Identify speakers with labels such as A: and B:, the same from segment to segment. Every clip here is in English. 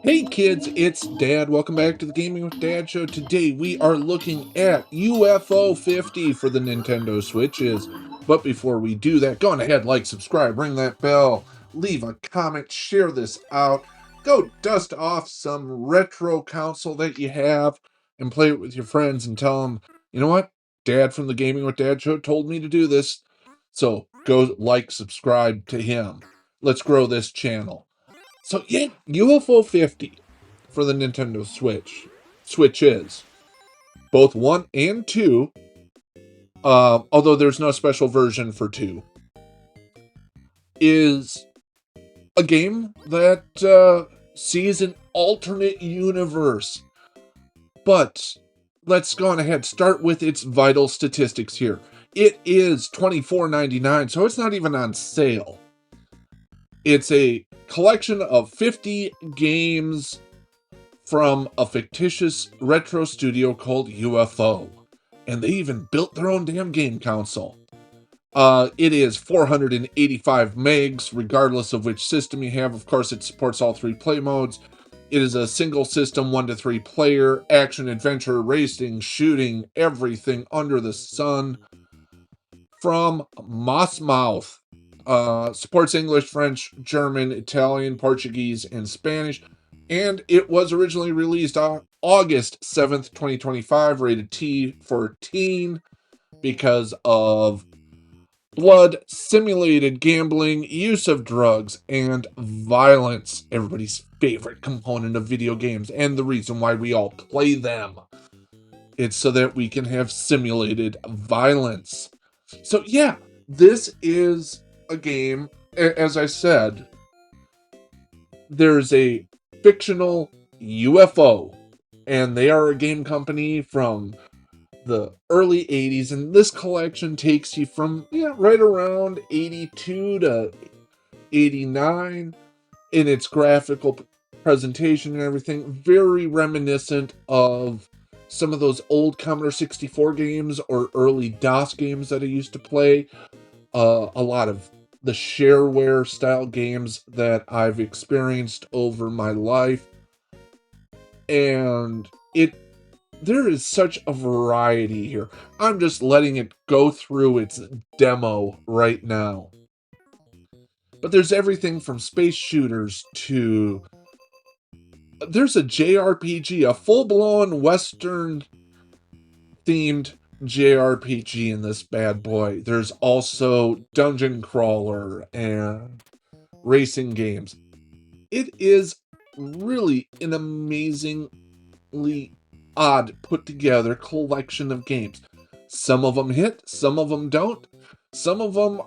A: Hey kids, it's Dad. Welcome back to the Gaming with Dad show. Today we are looking at UFO50 for the Nintendo Switches. But before we do that, go on ahead, like, subscribe, ring that bell, leave a comment, share this out. Go dust off some retro console that you have and play it with your friends and tell them, you know what? Dad from the Gaming with Dad show told me to do this. So go like, subscribe to him. Let's grow this channel. So yeah, UFO50 for the Nintendo Switches, both 1 and 2, although there's no special version for 2, is a game that sees an alternate universe. But let's go on ahead, start with its vital statistics here. It is $24.99, so it's not even on sale. It's a collection of 50 games from a fictitious retro studio called UFO. And they even built their own damn game console. It is 485 megs, regardless of which system you have. Of course, it supports all 3 play modes. It is a single system, 1 to 3 player, action, adventure, racing, shooting, everything under the sun. From Mossmouth. Supports English, French, German, Italian, Portuguese, and Spanish. And it was originally released on August 7th, 2025, rated T for teen, because of blood, simulated gambling, use of drugs, and violence. Everybody's favorite component of video games, and the reason why we all play them. It's so that we can have simulated violence. So yeah, this is a game, as I said, there's a fictional UFO, and they are a game company from the early 80s, and this collection takes you from, right around 82 to 89 in its graphical presentation and everything. Very reminiscent of some of those old Commodore 64 games or early DOS games that I used to play. A lot of the shareware style games that I've experienced over my life. And there is such a variety here. I'm just letting it go through its demo right now. But there's everything from space shooters to... There's a JRPG, a full-blown Western themed JRPG in this bad boy. There's also dungeon crawler and racing games. It is really an amazingly odd put together collection of games. Some of them hit, some of them don't. Some of them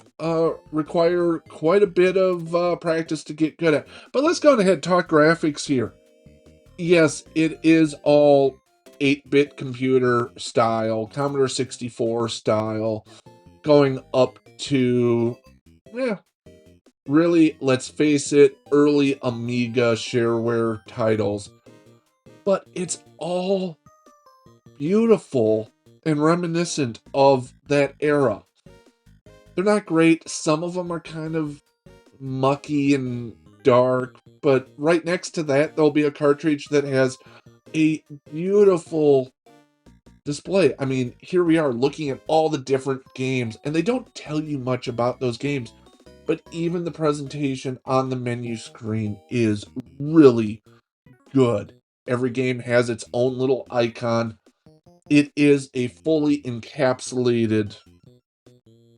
A: require quite a bit of practice to get good at. But let's go ahead and talk graphics here. Yes, it is all 8-bit computer style, Commodore 64 style, going up to, really, let's face it, early Amiga shareware titles. But it's all beautiful and reminiscent of that era. They're not great. Some of them are kind of mucky and dark, but right next to that, there'll be a cartridge that has a beautiful display. I mean, here we are looking at all the different games, and they don't tell you much about those games, but even the presentation on the menu screen is really good. Every game has its own little icon. It is a fully encapsulated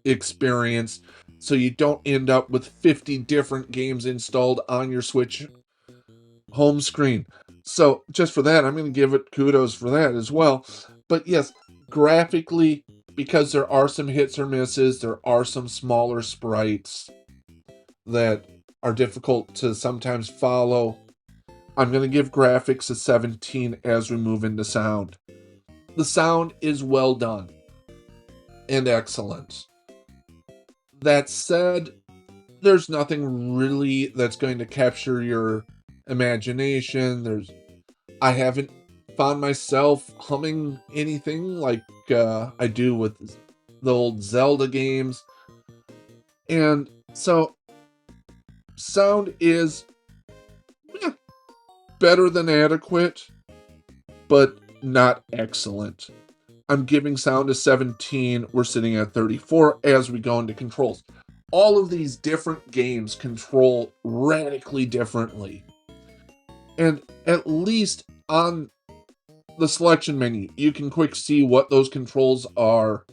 A: experience, so you don't end up with 50 different games installed on your Switch home screen. So just for that, I'm going to give it kudos for that as well. But yes, graphically, because there are some hits or misses, there are some smaller sprites that are difficult to sometimes follow. I'm going to give graphics a 17 as we move into sound. The sound is well done and excellent. That said, there's nothing really that's going to capture your imagination. I haven't found myself humming anything like I do with the old Zelda games. And so, sound is better than adequate, but not excellent. I'm giving sound a 17. We're sitting at 34 as we go into controls. All of these different games control radically differently. And at least on the selection menu, you can quick see what those controls are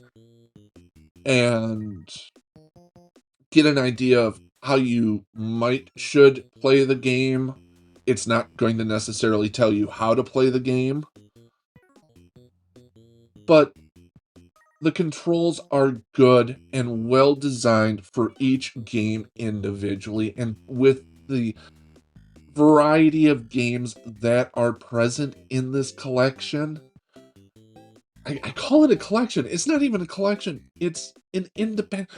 A: and get an idea of how you should play the game. It's not going to necessarily tell you how to play the game, but the controls are good and well designed for each game individually, and with the variety of games that are present in this collection. I call it a collection. It's not even a collection. It's an independent.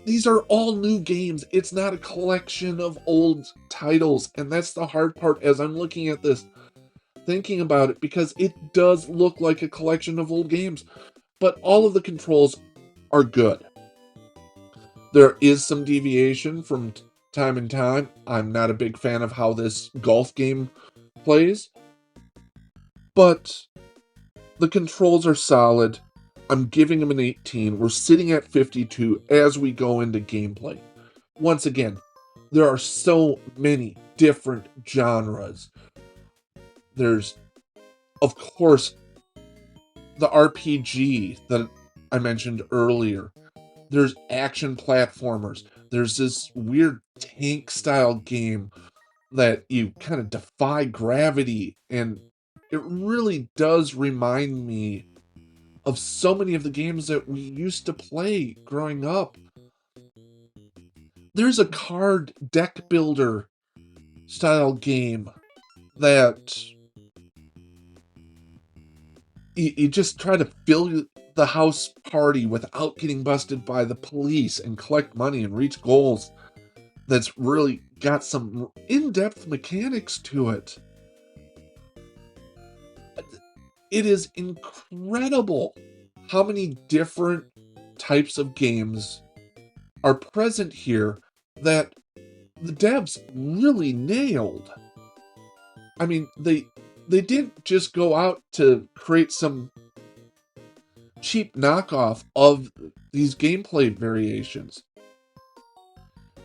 A: These are all new games. It's not a collection of old titles. And that's the hard part as I'm looking at this, thinking about it, because it does look like a collection of old games. But all of the controls are good. There is some deviation from time and time. I'm not a big fan of how this golf game plays. But the controls are solid. I'm giving them an 18. We're sitting at 52 as we go into gameplay. Once again, there are so many different genres. There's, of course, the RPG that I mentioned earlier. There's action platformers. There's this weird tank-style game that you kind of defy gravity, and it really does remind me of so many of the games that we used to play growing up. There's a card deck builder style game that you just try to fill the house party without getting busted by the police and collect money and reach goals. That's really got some in-depth mechanics to it. It is incredible how many different types of games are present here that the devs really nailed. I mean, they didn't just go out to create some cheap knockoff of these gameplay variations.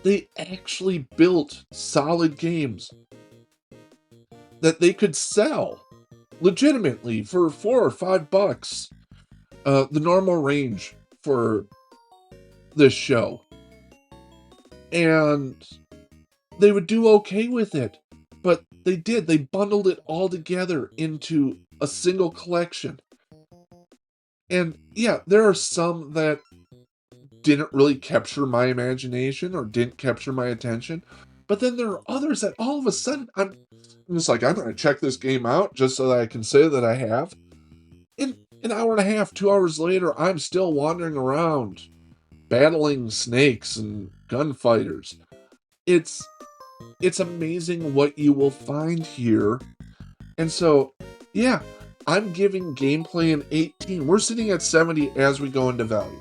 A: They actually built solid games that they could sell legitimately for $4 or $5. The normal range for this show. And they would do okay with it. But they did. They bundled it all together into a single collection. And yeah, there are some that didn't really capture my imagination or didn't capture my attention. But then there are others that all of a sudden I'm just like, I'm going to check this game out just so that I can say that I have. In an hour and a half, 2 hours later, I'm still wandering around, battling snakes and gunfighters. It's amazing what you will find here. And so, yeah, I'm giving gameplay an 18. We're sitting at 70 as we go into value.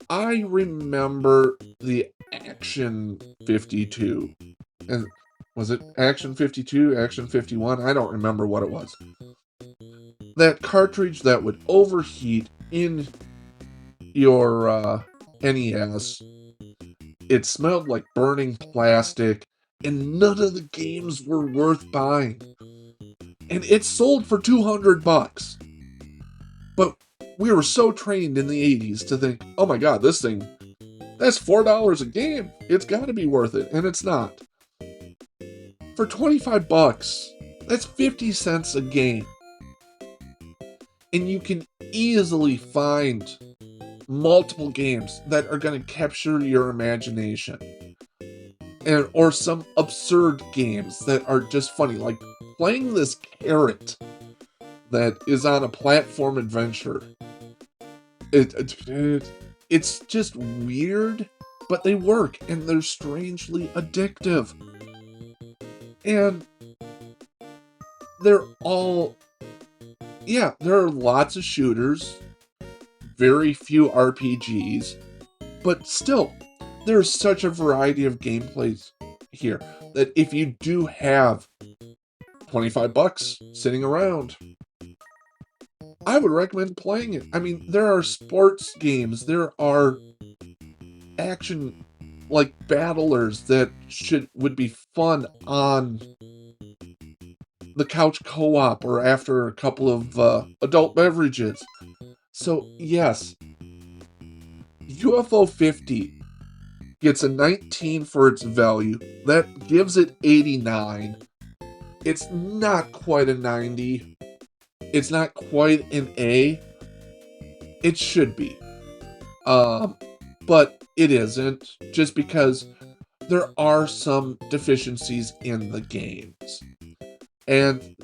A: I remember the Action 52. And was it Action 52, Action 51? I don't remember what it was. That cartridge that would overheat in your NES. It smelled like burning plastic, and none of the games were worth buying. And it sold for $200. But we were so trained in the 80s to think, oh my god, this thing, that's $4 a game. It's got to be worth it, and it's not. For $25, that's 50 cents a game. And you can easily find multiple games that are going to capture your imagination. Or some absurd games that are just funny, like playing this carrot that is on a platform adventure. It's just weird, but they work, and they're strangely addictive. And they're all... Yeah, there are lots of shooters, very few RPGs, but still, there's such a variety of gameplays here. that if you do have 25 bucks sitting around, I would recommend playing it. I mean, there are sports games, there are action like battlers that would be fun on the couch co-op or after a couple of adult beverages. So yes, UFO50 gets a 19 for its value. That gives it 89. It's not quite a 90. It's not quite an A. It should be. But it isn't, just because there are some deficiencies in the games. And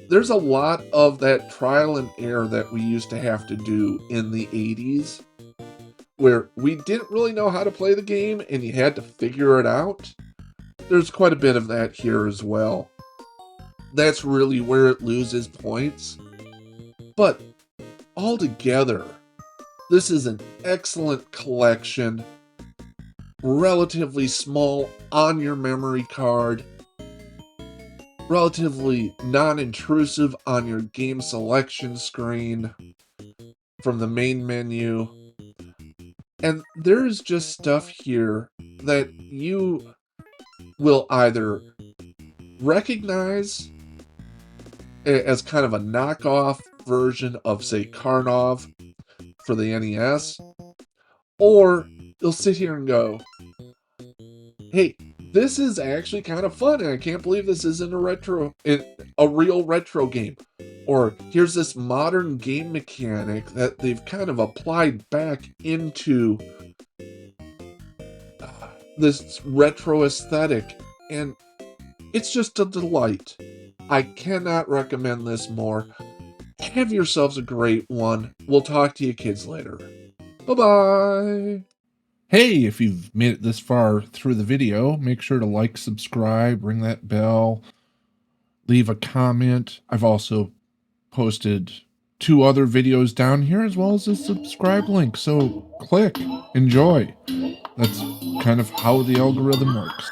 A: there's a lot of that trial and error that we used to have to do in the 80s, where we didn't really know how to play the game and you had to figure it out. There's quite a bit of that here as well. That's really where it loses points. But altogether, this is an excellent collection, relatively small on your memory card, relatively non-intrusive on your game selection screen from the main menu. And there's just stuff here that you will either recognize as kind of a knockoff version of, say, Karnov for the NES, or you'll sit here and go, hey, this is actually kind of fun, and I can't believe this isn't a real retro game. Or here's this modern game mechanic that they've kind of applied back into this retro aesthetic, and it's just a delight. I cannot recommend this more. Have yourselves a great one. We'll talk to you kids later. Bye-bye. Hey, if you've made it this far through the video, make sure to like, subscribe, ring that bell, leave a comment. I've also posted 2 other videos down here as well as a subscribe link. So click, enjoy. That's kind of how the algorithm works.